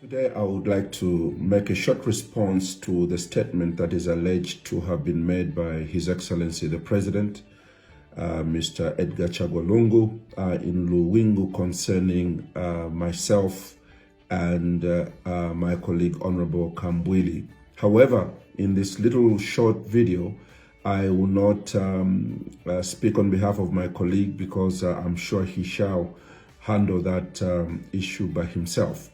Today, I would like to make a short response to the statement that is alleged to have been made by His Excellency the President, Mr. Edgar Lungu, in Lungu concerning myself and my colleague, Honorable Kambwili. However, in this little short video, I will not speak on behalf of my colleague because I'm sure he shall handle that issue by himself.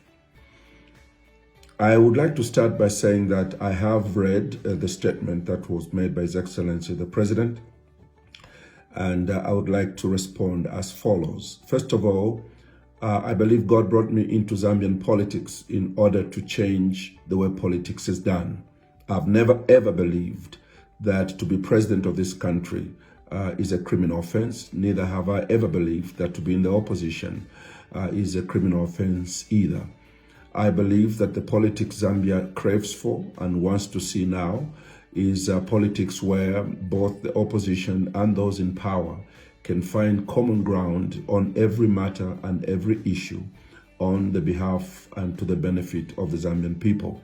I would like to start by saying that I have read the statement that was made by His Excellency the President, and I would like to respond as follows. First of all, I believe God brought me into Zambian politics in order to change the way politics is done. I've never ever believed that to be president of this country is a criminal offense. Neither have I ever believed that to be in the opposition is a criminal offense either. I believe that the politics Zambia craves for and wants to see now is politics where both the opposition and those in power can find common ground on every matter and every issue on the behalf and to the benefit of the Zambian people.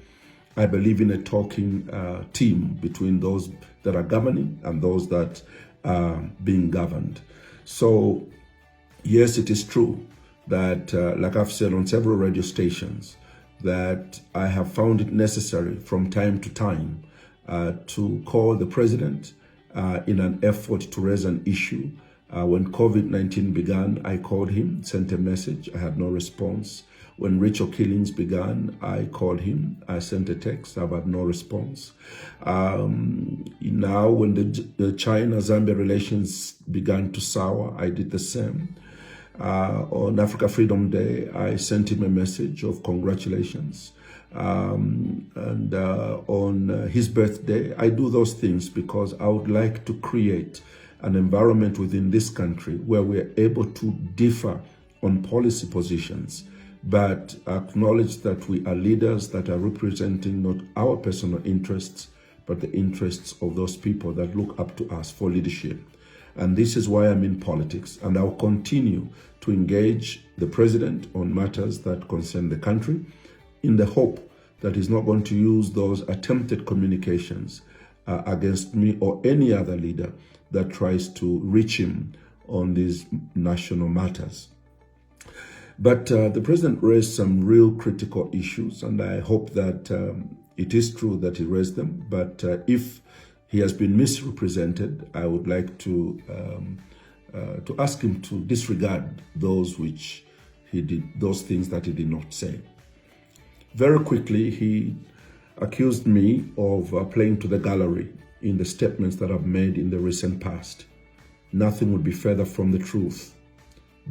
I believe in a talking team between those that are governing and those that are being governed. So, yes, it is true that, like I've said on several radio stations, that I have found it necessary from time to time to call the president in an effort to raise an issue. When COVID-19 began, I called him, sent a message. I had no response. When ritual killings began, I called him. I sent a text. I've had no response. Now, when the China-Zambia relations began to sour, I did the same. On Africa Freedom Day, I sent him a message of congratulations. And on his birthday, I do those things because I would like to create an environment within this country where we are able to differ on policy positions, but acknowledge that we are leaders that are representing not our personal interests, but the interests of those people that look up to us for leadership. And this is why I'm in politics, and I'll continue to engage the president on matters that concern the country in the hope that he's not going to use those attempted communications against me or any other leader that tries to reach him on these national matters. But the president raised some real critical issues, and I hope that it is true that he raised them. But if he has been misrepresented, I would like to ask him to disregard those which he did, those things that he did not say. Very quickly, he accused me of playing to the gallery in the statements that I've made in the recent past. Nothing would be further from the truth.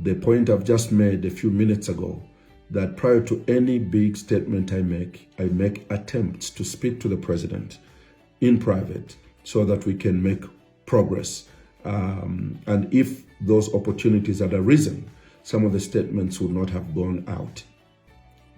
The point I've just made a few minutes ago, that prior to any big statement I make attempts to speak to the president in private so that we can make progress. And if those opportunities had arisen, some of the statements would not have gone out.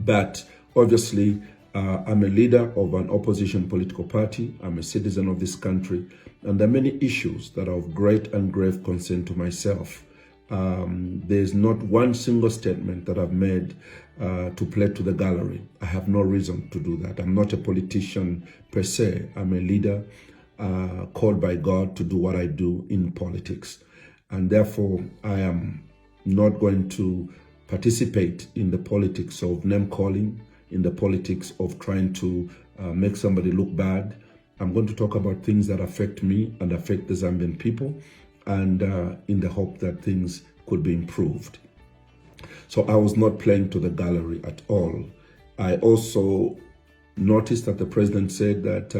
But obviously, I'm a leader of an opposition political party. I'm a citizen of this country. And there are many issues that are of great and grave concern to myself. There's not one single statement that I've made to play to the gallery. I have no reason to do that. I'm not a politician per se. I'm a leader called by God to do what I do in politics. And therefore, I am not going to participate in the politics of name calling, in the politics of trying to make somebody look bad. I'm going to talk about things that affect me and affect the Zambian people, and in the hope that things could be improved. So I was not playing to the gallery at all. I also noticed that the president said that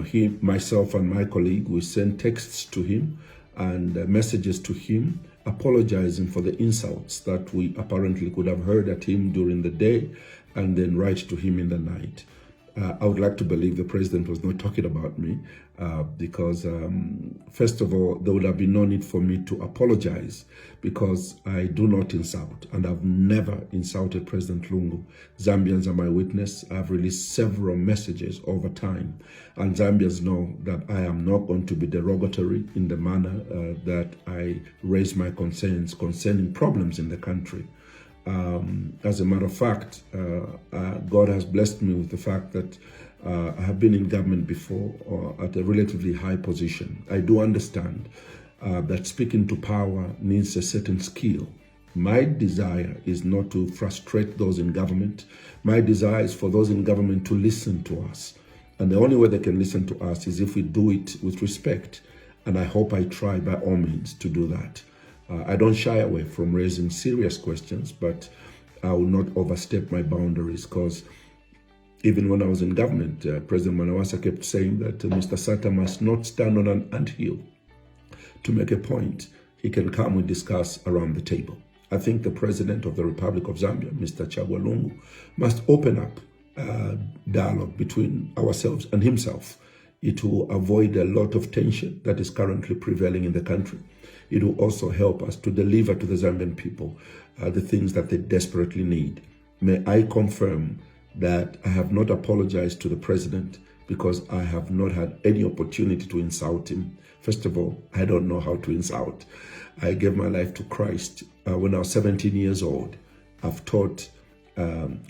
he, myself and my colleague, we sent texts to him and messages to him apologizing for the insults that we apparently could have heard at him during the day and then write to him in the night. I would like to believe the president was not talking about me because, first of all, there would have been no need for me to apologize because I do not insult, and I've never insulted President Lungu. Zambians are my witness. I've released several messages over time, and Zambians know that I am not going to be derogatory in the manner that I raise my concerns concerning problems in the country. As a matter of fact, God has blessed me with the fact that I have been in government before at a relatively high position. I do understand that speaking to power needs a certain skill. My desire is not to frustrate those in government. My desire is for those in government to listen to us. And the only way they can listen to us is if we do it with respect. And I hope I try by all means to do that. I don't shy away from raising serious questions, but I will not overstep my boundaries, because even when I was in government, President Manawasa kept saying that Mr. Sata must not stand on an anthill to make a point. He can come and discuss around the table. I think the President of the Republic of Zambia, Mr. Lungu, must open up dialogue between ourselves and himself. It will avoid a lot of tension that is currently prevailing in the country. It will also help us to deliver to the Zambian people the things that they desperately need. May I confirm that I have not apologized to the President because I have not had any opportunity to insult him. First of all, I don't know how to insult. I gave my life to Christ when I was 17 years old. I've taught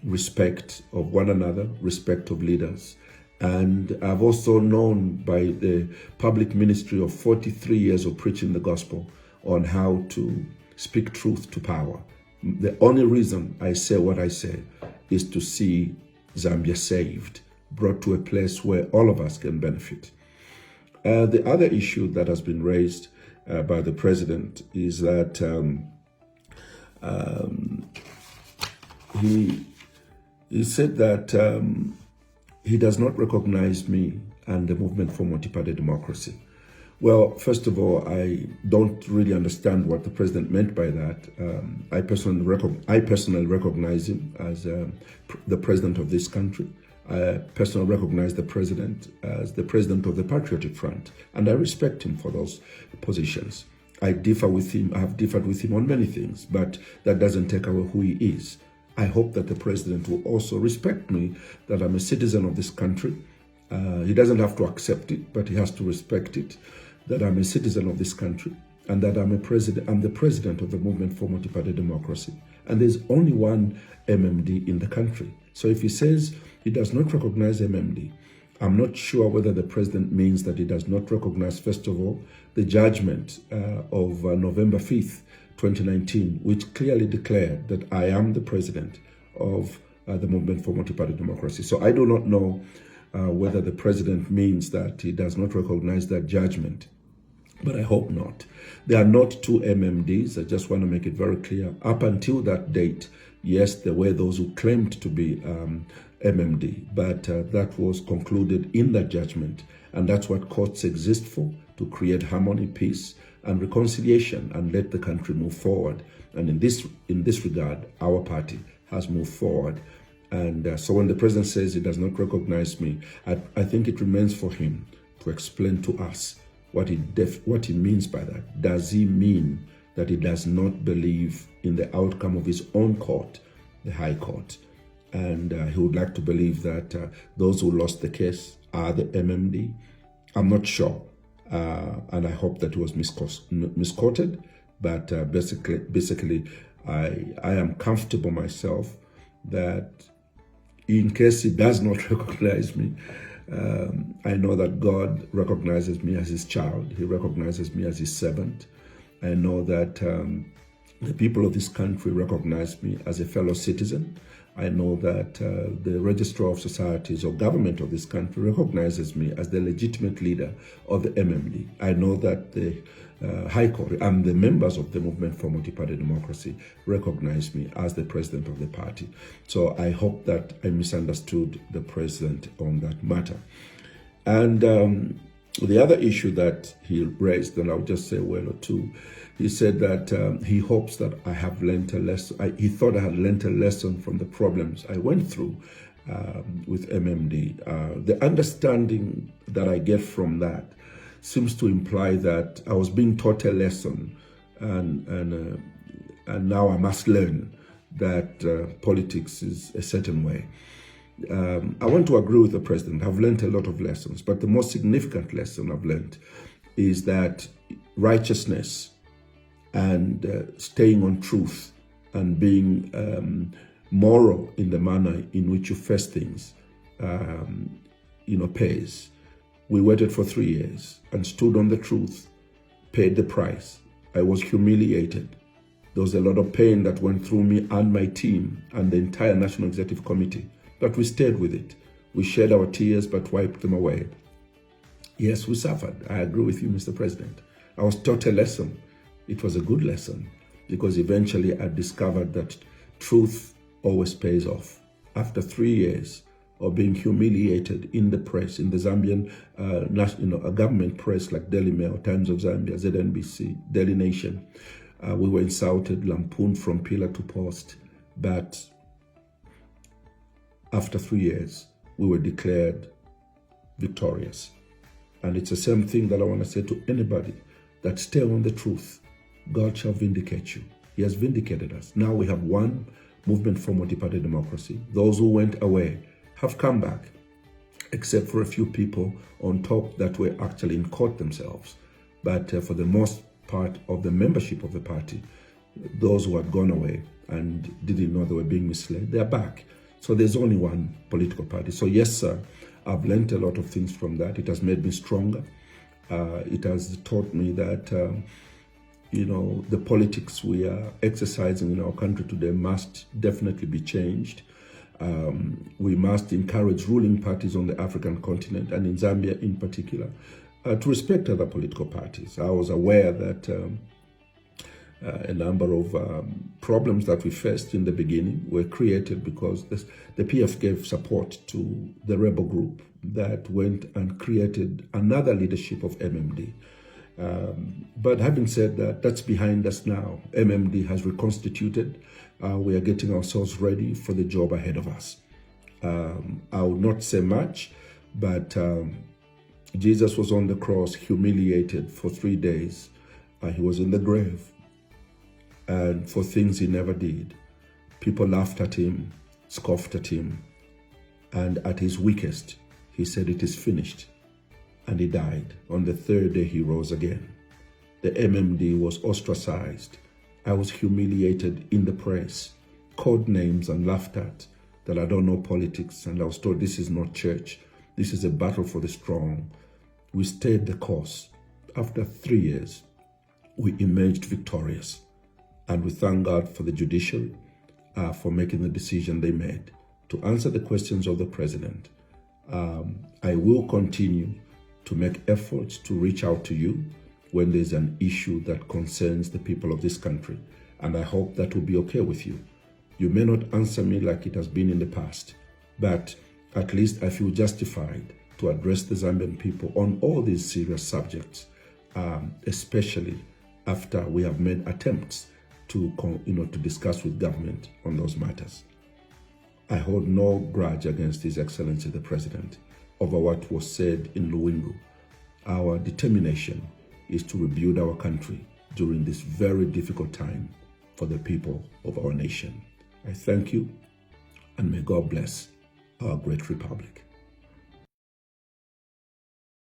respect of one another, respect of leaders. And I've also known by the public ministry of 43 years of preaching the gospel on how to speak truth to power. The only reason I say what I say is to see Zambia saved, brought to a place where all of us can benefit. The other issue that has been raised by the President is that he said that he does not recognize me and the movement for multi-party democracy. Well, first of all, I don't really understand what the President meant by that. I personally recognize him as the President of this country. I personally recognize the President as the President of the Patriotic Front, and I respect him for those positions. I differ with him. I have differed with him on many things, but that doesn't take away who he is. I hope that the President will also respect me, that I'm a citizen of this country. He doesn't have to accept it, but he has to respect it, that I'm a citizen of this country, and that I'm the president of the Movement for Multi-Party Democracy. And there's only one MMD in the country. So if he says he does not recognize MMD, I'm not sure whether the President means that he does not recognize, first of all, the judgment of November 5th, 2019, which clearly declared that I am the president of the Movement for Multi-Party Democracy. So I do not know whether the President means that he does not recognize that judgment, but I hope not. There are not two MMDs. I just want to make it very clear. Up until that date, yes, there were those who claimed to be MMD, but that was concluded in that judgment. And that's what courts exist for, to create harmony, peace, and reconciliation, and let the country move forward. And in this regard, our party has moved forward. And so when the President says he does not recognize me, I think it remains for him to explain to us what he means by that. Does he mean that he does not believe in the outcome of his own court, the High Court? And he would like to believe that those who lost the case are the MMD. I'm not sure. And I hope that it was misquoted. But basically, I am comfortable myself that in case he does not recognize me, I know that God recognizes me as his child. He recognizes me as his servant. I know that the people of this country recognize me as a fellow citizen. I know that the Registrar of Societies or government of this country recognizes me as the legitimate leader of the MMD. I know that the High Court and the members of the Movement for Multi-Party Democracy recognize me as the president of the party. So I hope that I misunderstood the President on that matter. And the other issue that he raised, and I'll just say a word or two, he said that he hopes that I have learned a lesson. He thought I had learned a lesson from the problems I went through with MMD. The understanding that I get from that seems to imply that I was being taught a lesson, and now I must learn that politics is a certain way. I want to agree with the President. I've learned a lot of lessons, but the most significant lesson I've learned is that righteousness and staying on truth and being moral in the manner in which you face things, pays. We waited for 3 years and stood on the truth, paid the price. I was humiliated. There was a lot of pain that went through me and my team and the entire National Executive Committee, but we stayed with it. We shed our tears, but wiped them away. Yes, we suffered. I agree with you, Mr. President. I was taught a lesson. It was a good lesson because eventually I discovered that truth always pays off. After 3 years of being humiliated in the press, in the Zambian government press like Daily Mail, Times of Zambia, ZNBC, Daily Nation, we were insulted, lampooned from pillar to post. But after 3 years, we were declared victorious. And it's the same thing that I want to say to anybody that stay on the truth. God shall vindicate you. He has vindicated us. Now we have one movement for multi-party democracy. Those who went away have come back, except for a few people on top that were actually in court themselves. But for the most part of the membership of the party, those who had gone away and didn't know they were being misled, they are back. So there's only one political party. So yes, sir, I've learned a lot of things from that. It has made me stronger. It has taught me that, the politics we are exercising in our country today must definitely be changed. We must encourage ruling parties on the African continent and in Zambia in particular to respect other political parties. I was aware that a number of problems that we faced in the beginning were created because the PF gave support to the rebel group that went and created another leadership of MMD. But having said that, that's behind us now. MMD has reconstituted. We are getting ourselves ready for the job ahead of us. I would not say much, but Jesus was on the cross, humiliated for 3 days. He was in the grave, and for things he never did. People laughed at him, scoffed at him, and at his weakest, he said, "It is finished." And he died. On the 3rd day, he rose again. The MMD was ostracized. I was humiliated in the press, called names and laughed at, that I don't know politics. And I was told this is not church. This is a battle for the strong. We stayed the course. After 3 years, we emerged victorious. And we thank God for the judiciary for making the decision they made. To answer the questions of the president, I will continue to make efforts to reach out to you when there's an issue that concerns the people of this country. And I hope that will be okay with you. You may not answer me like it has been in the past, but at least I feel justified to address the Zambian people on all these serious subjects, especially after we have made attempts to discuss with government on those matters. I hold no grudge against His Excellency the President over what was said in Lungu. Our determination is to rebuild our country during this very difficult time for the people of our nation. I thank you, and may God bless our great republic.